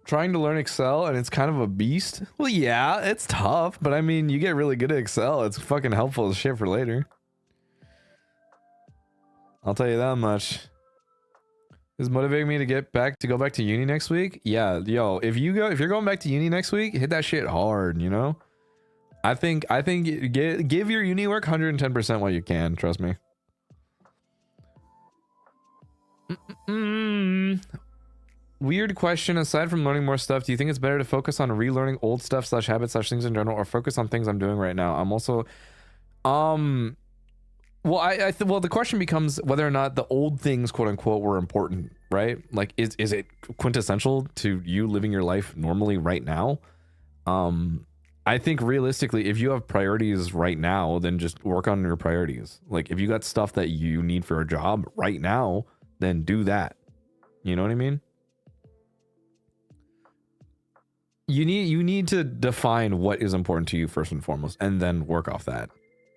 trying to learn Excel and it's kind of a beast. Well, yeah, it's tough, but I mean, you get really good at Excel. It's fucking helpful as shit for later. I'll tell you that much. Is motivating me to go back to uni next week. Yeah, yo, if you're going back to uni next week, hit that shit hard, you know? I think give your uni work 110% while you can, trust me. Weird question. Aside from learning more stuff, do you think it's better to focus on relearning old stuff / habits / things in general, or focus on things I'm doing right now? I'm also, well, well, the question becomes whether or not the old things, quote unquote, were important, right? Like, is it quintessential to you living your life normally right now? I think realistically, if you have priorities right now, then just work on your priorities. Like, if you got stuff that you need for a job right now, then do that. You know what I mean? You need to define what is important to you first and foremost, and then work off that.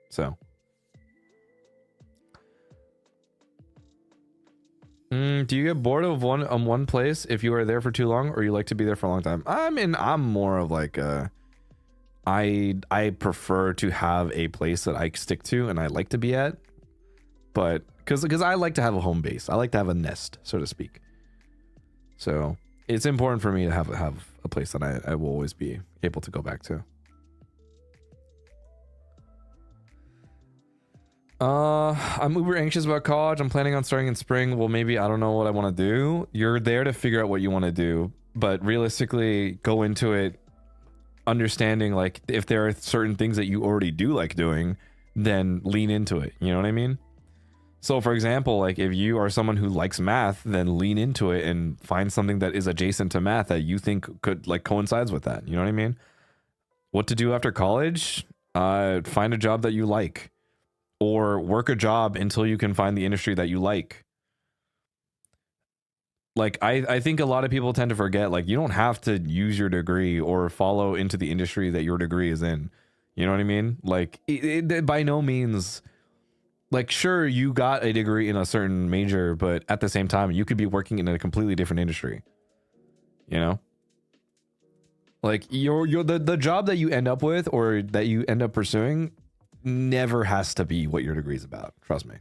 So, do you get bored of one place if you are there for too long, or you like to be there for a long time? I mean, I'm more of like I prefer to have a place that I stick to and I like to be at, but because I like to have a home base, I like to have a nest, so to speak. So it's important for me to have a place that I will always be able to go back to. I'm uber anxious about college. I'm planning on starting in spring. Well, maybe I don't know what I want to do. You're there to figure out what you want to do, but realistically, go into it understanding like if there are certain things that you already do like doing, then lean into it. You know what I mean? So for example, like if you are someone who likes math, then lean into it and find something that is adjacent to math that you think could like coincides with that. You know what I mean? What to do after college? Find a job that you like, or work a job until you can find the industry that you like. Like, I think a lot of people tend to forget, like, you don't have to use your degree or follow into the industry that your degree is in. You know what I mean? Like, it by no means, like, sure, you got a degree in a certain major, but at the same time, you could be working in a completely different industry. You know? Like, the job that you end up with or that you end up pursuing never has to be what your degree is about. Trust me.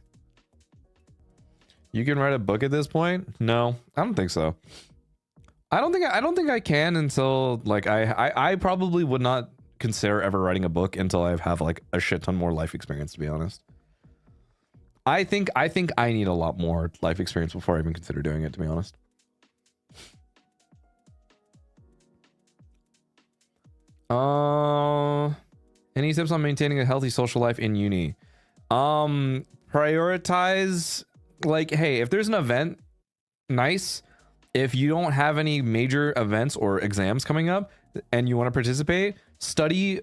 You can write a book at this point? No, I don't think so. I don't think I can until like I probably would not consider ever writing a book until I have like a shit ton more life experience, to be honest. I think I need a lot more life experience before I even consider doing it, to be honest. Any tips on maintaining a healthy social life in uni? Prioritize, like, hey, if there's an event, nice. If you don't have any major events or exams coming up and you want to participate, study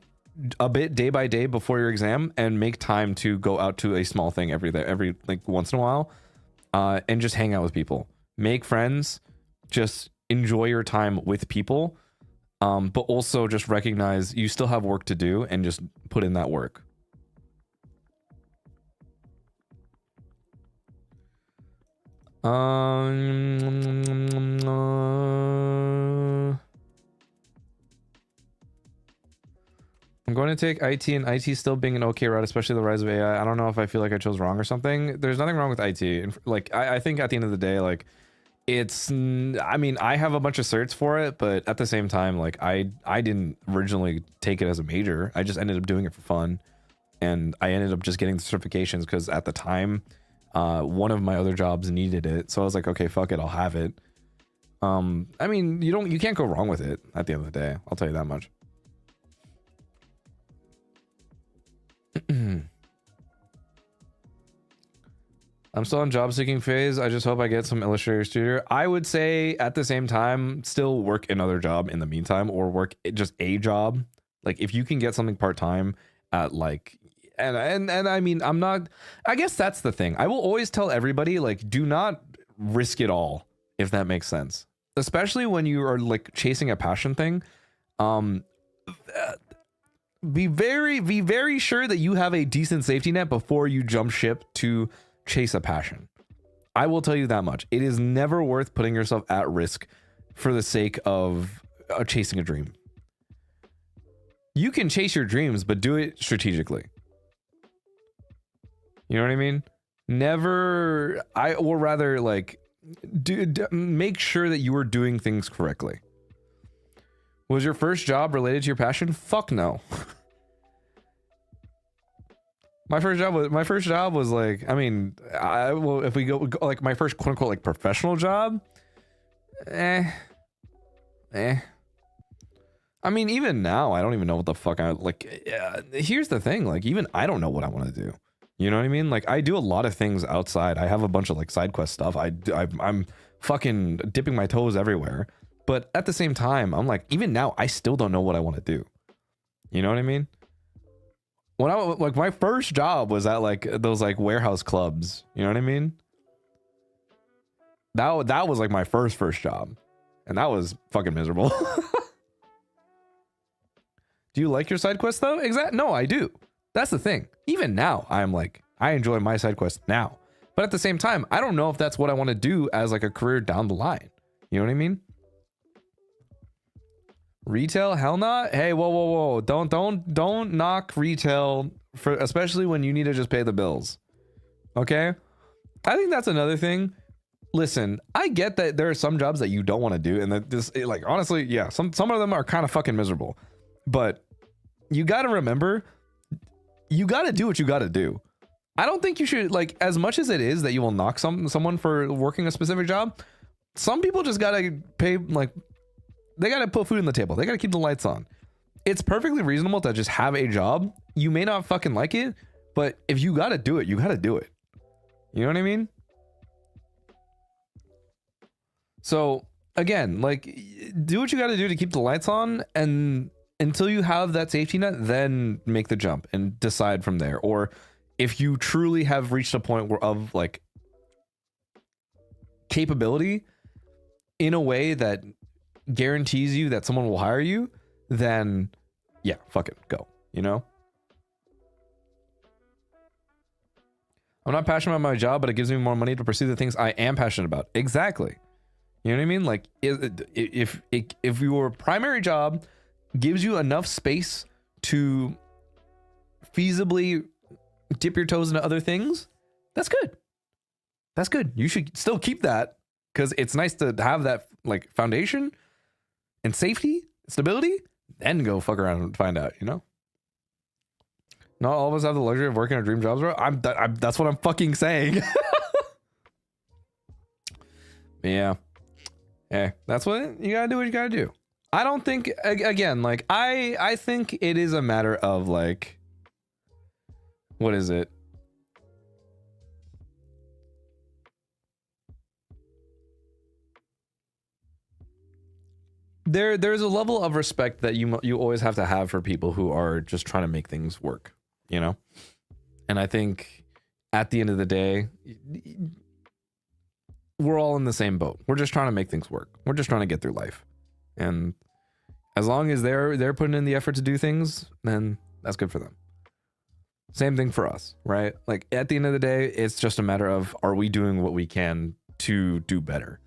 a bit day by day before your exam and make time to go out to a small thing every like once in a while, and just hang out with people, make friends, just enjoy your time with people. But also just recognize you still have work to do and just put in that work. I'm going to take IT, and IT still being an okay route, especially the rise of AI. I don't know if I feel like I chose wrong or something. There's nothing wrong with IT. And like, I think at the end of the day, like, it's, I mean, I have a bunch of certs for it, but at the same time, like, I didn't originally take it as a major. I just ended up doing it for fun. And I ended up just getting the certifications because at the time, one of my other jobs needed it. So I was like, okay, fuck it, I'll have it. I mean, you can't go wrong with it at the end of the day. I'll tell you that much. I'm still in job seeking phase. I just hope I get some Illustrator Studio. I would say at the same time, still work another job in the meantime, or work just a job. Like if you can get something part-time at like, and I mean, I guess that's the thing. I will always tell everybody, like, do not risk it all, if that makes sense. Especially when you are like chasing a passion thing. Be very sure that you have a decent safety net before you jump ship to chase a passion. I will tell you that much. It is never worth putting yourself at risk for the sake of chasing a dream. You can chase your dreams, but do it strategically. You know what I mean? Never, or rather, like, make sure that you are doing things correctly. Was your first job related to your passion? Fuck no. My first job was like, I mean, if we go like my first quote unquote like professional job, I mean, even now, I don't even know what the fuck I like. Here's the thing, like, even I don't know what I want to do. You know what I mean? Like, I do a lot of things outside. I have a bunch of like side quest stuff. I'm fucking dipping my toes everywhere. But at the same time, I'm like, even now, I still don't know what I want to do. You know what I mean? When I like my first job was at like those like warehouse clubs. You know what I mean? That was like my first job, and that was fucking miserable. Do you like your side quests though? No, I do. That's the thing. Even now, I'm like, I enjoy my side quests now, but at the same time, I don't know if that's what I want to do as like a career down the line. You know what I mean? Retail? Hell not. Hey, whoa. Don't knock retail for, especially when you need to just pay the bills. Okay? I think that's another thing. Listen, I get that there are some jobs that you don't want to do, and that this, like, honestly, yeah, some of them are kind of fucking miserable. But you got to remember, you got to do what you got to do. I don't think you should, like, as much as it is that you will knock someone for working a specific job, some people just got to pay, like, they got to put food on the table. They got to keep the lights on. It's perfectly reasonable to just have a job. You may not fucking like it, but if you got to do it, you got to do it. You know what I mean? So again, like, do what you got to do to keep the lights on, and until you have that safety net, then make the jump and decide from there. Or if you truly have reached a point of like capability in a way that guarantees you that someone will hire you, then yeah, fuck it, go. You know? I'm not passionate about my job, but it gives me more money to pursue the things I am passionate about. Exactly. You know what I mean? Like, if your primary job gives you enough space to feasibly dip your toes into other things, that's good. That's good. You should still keep that, because it's nice to have that like foundation and safety, stability, then go fuck around and find out, you know? Not all of us have the luxury of working our dream jobs, bro. That's what I'm fucking saying. Yeah. Hey, that's what you gotta do. What you gotta do. I don't think, again, like, I think it is a matter of like, what is it? There's a level of respect that you always have to have for people who are just trying to make things work, you know? And I think at the end of the day, we're all in the same boat. We're just trying to make things work. We're just trying to get through life. And as long as they're putting in the effort to do things, then that's good for them. Same thing for us, right? Like, at the end of the day, it's just a matter of, are we doing what we can to do better?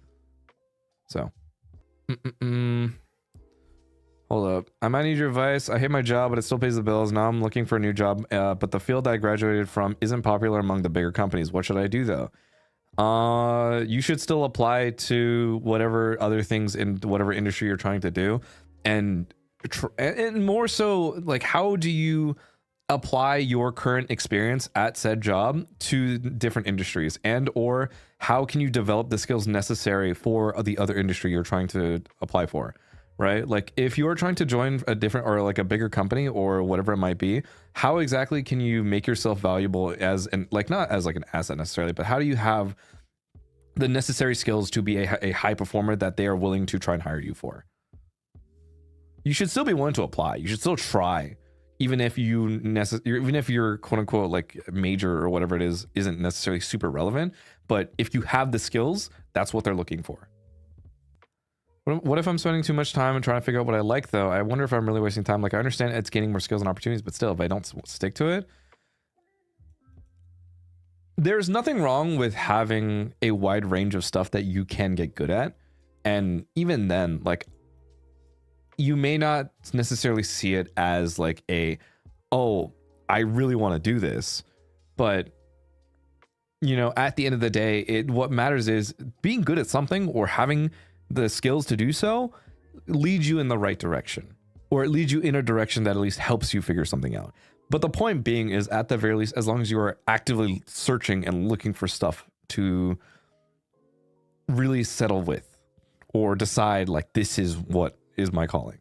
So hold up, I might need your advice. I hate my job, but it still pays the bills. Now I'm looking for a new job, but the field I graduated from isn't popular among the bigger companies. What should I do though? You should still apply to whatever other things in whatever industry you're trying to do, and more so, like, how do you apply your current experience at said job to different industries, and or how can you develop the skills necessary for the other industry you're trying to apply for, right? Like, if you're trying to join a different or like a bigger company or whatever it might be, how exactly can you make yourself valuable as an, like, not as like an asset necessarily, but how do you have the necessary skills to be a high performer that they are willing to try and hire you for? You should still be willing to apply. You should still try, even if even if your quote unquote like major or whatever it is isn't necessarily super relevant. But if you have the skills, that's what they're looking for. What if I'm spending too much time and trying to figure out what I like though? I wonder if I'm really wasting time. Like, I understand it's gaining more skills and opportunities, but still, if I don't stick to it, there's nothing wrong with having a wide range of stuff that you can get good at And even then, like, you may not necessarily see it as like oh, I really want to do this. But, you know, at the end of the day, what matters is being good at something or having the skills to do so leads you in the right direction, or it leads you in a direction that at least helps you figure something out. But the point being is, at the very least, as long as you are actively searching and looking for stuff to really settle with or decide, like, this is what is my calling,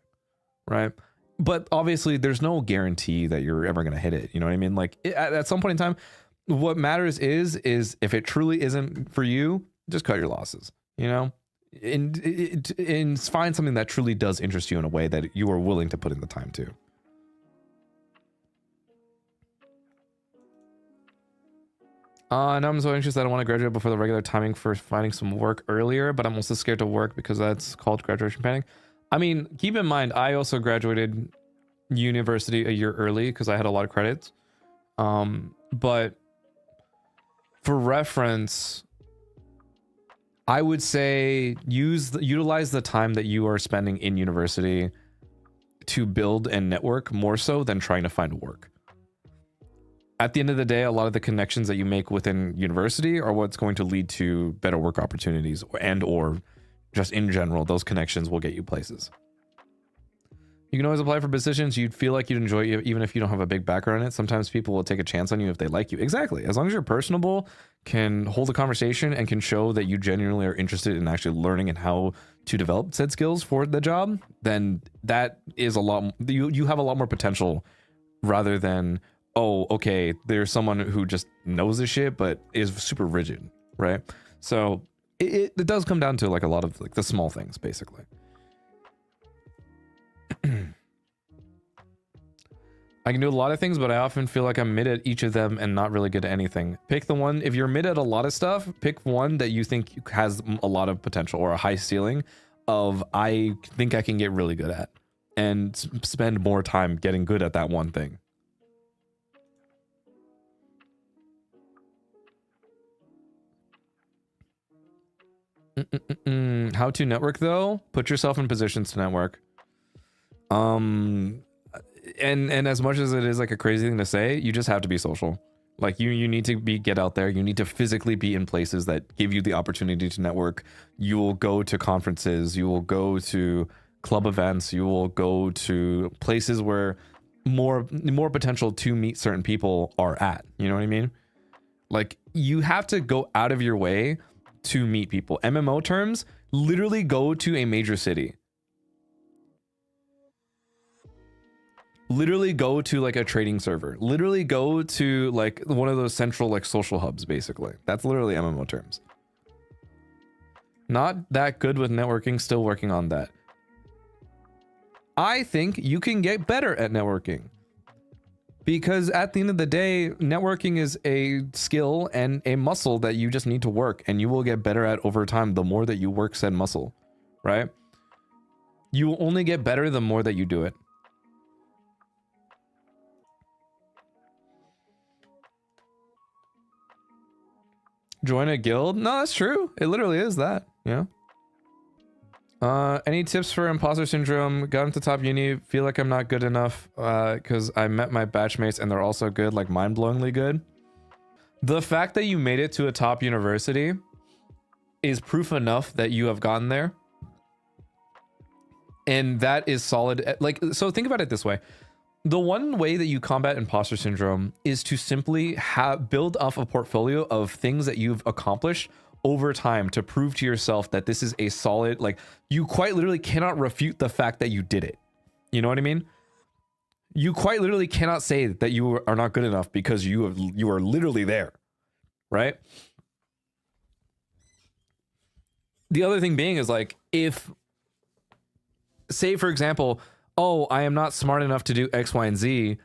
right? But obviously there's no guarantee that you're ever going to hit it. You know what I mean? Like, at some point in time, what matters is if it truly isn't for you, just cut your losses, you know, and find something that truly does interest you in a way that you are willing to put in the time to. And I'm so anxious that I want to graduate before the regular timing for finding some work earlier, but I'm also scared to work because that's called graduation panic. I mean, keep in mind, I also graduated university a year early because I had a lot of credits. But for reference, I would say utilize the time that you are spending in university to build and network more so than trying to find work. At the end of the day, a lot of the connections that you make within university are what's going to lead to better work opportunities, and or just in general, those connections will get you places. You can always apply for positions you'd feel like you'd enjoy, even if you don't have a big background in it. Sometimes people will take a chance on you if they like you. Exactly. As long as you're personable, can hold a conversation, and can show that you genuinely are interested in actually learning and how to develop said skills for the job, then that is a lot. You have a lot more potential rather than, oh, okay, there's someone who just knows this shit but is super rigid, right? So it does come down to like a lot of like the small things, basically. I can do a lot of things, but I often feel like I'm mid at each of them and not really good at anything. Pick the one. If you're mid at a lot of stuff, pick one that you think has a lot of potential or a high ceiling of, I think I can get really good at, and spend more time getting good at that one thing. How to network though? Put yourself in positions to network. And as much as it is like a crazy thing to say, you just have to be social. Like you need to get out there. You need to physically be in places that give you the opportunity to network. You will go to conferences. You will go to club events. You will go to places where more potential to meet certain people are at. You know what I mean? Like, you have to go out of your way to meet people. MMO terms, literally go to a major city. Literally go to like a trading server. Literally go to like one of those central like social hubs, basically. That's literally MMO terms. Not that good with networking, still working on that. I think you can get better at networking. Because at the end of the day, networking is a skill and a muscle that you just need to work, and you will get better at over time the more that you work said muscle, right? You will only get better the more that you do it. Join a guild? No, that's true. It literally is that, yeah. Any tips for imposter syndrome? Got into top uni, feel like I'm not good enough because I met my batchmates and they're also good, like mind-blowingly good. The fact that you made it to a top university is proof enough that you have gotten there. And that is solid. Like, so think about it this way. The one way that you combat imposter syndrome is to simply build up a portfolio of things that you've accomplished over time to prove to yourself that this is a solid, like, you quite literally cannot refute the fact that you did it. You know what I mean? You quite literally cannot say that you are not good enough because you are literally there, right? The other thing being is, like, if, say for example, oh, I am not smart enough to do X, Y, and Z,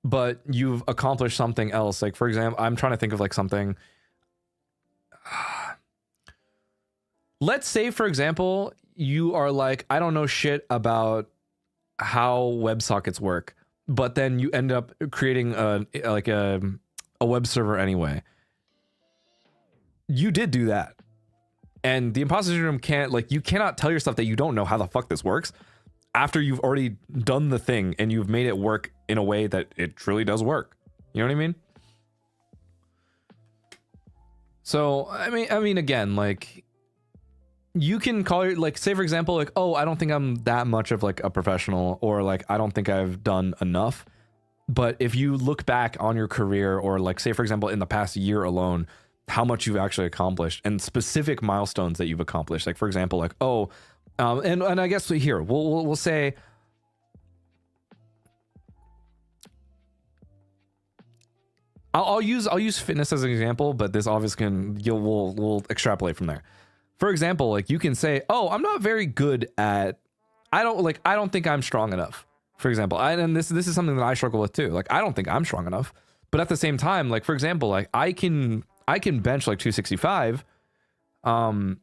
but you've accomplished something else. Like, for example, I'm trying to think of like something. Let's say, for example, you are like, I don't know shit about how WebSockets work, but then you end up creating a web server anyway. You did do that, And the imposter syndrome can't, like, you cannot tell yourself that you don't know how the fuck this works after you've already done the thing and you've made it work in a way that it truly does work. You know what I mean? So, I mean, again, like, you can call it, like, say for example, like, oh, I don't think I'm that much of like a professional, or like, I don't think I've done enough. But if you look back on your career, or like, say for example, in the past year alone, how much you've actually accomplished and specific milestones that you've accomplished. Like, for example, like, oh, and I guess here we'll say, I'll use fitness as an example, but this obviously we'll extrapolate from there. For example, like, you can say, oh, I'm not very good at, I don't think I'm strong enough. For example, and this is something that I struggle with too. Like, I don't think I'm strong enough, but at the same time, like, for example, like, I can bench like 265, and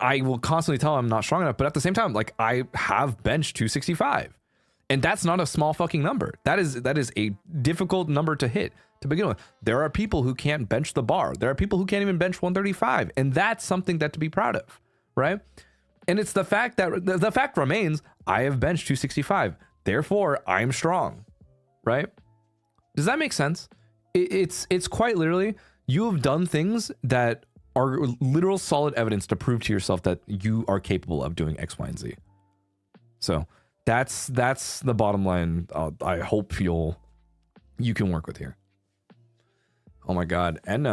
I will constantly tell I'm not strong enough. But at the same time, like, I have benched 265, and that's not a small fucking number. That is a difficult number to hit to begin with. There are people who can't bench the bar. There are people who can't even bench 135, and that's something that to be proud of, right? And it's the fact that the fact remains, I have benched 265. Therefore, I'm strong, right? Does that make sense? It's quite literally, you have done things that are literal solid evidence to prove to yourself that you are capable of doing X, Y, and Z. So that's the bottom line. I hope you can work with here. Oh my God. And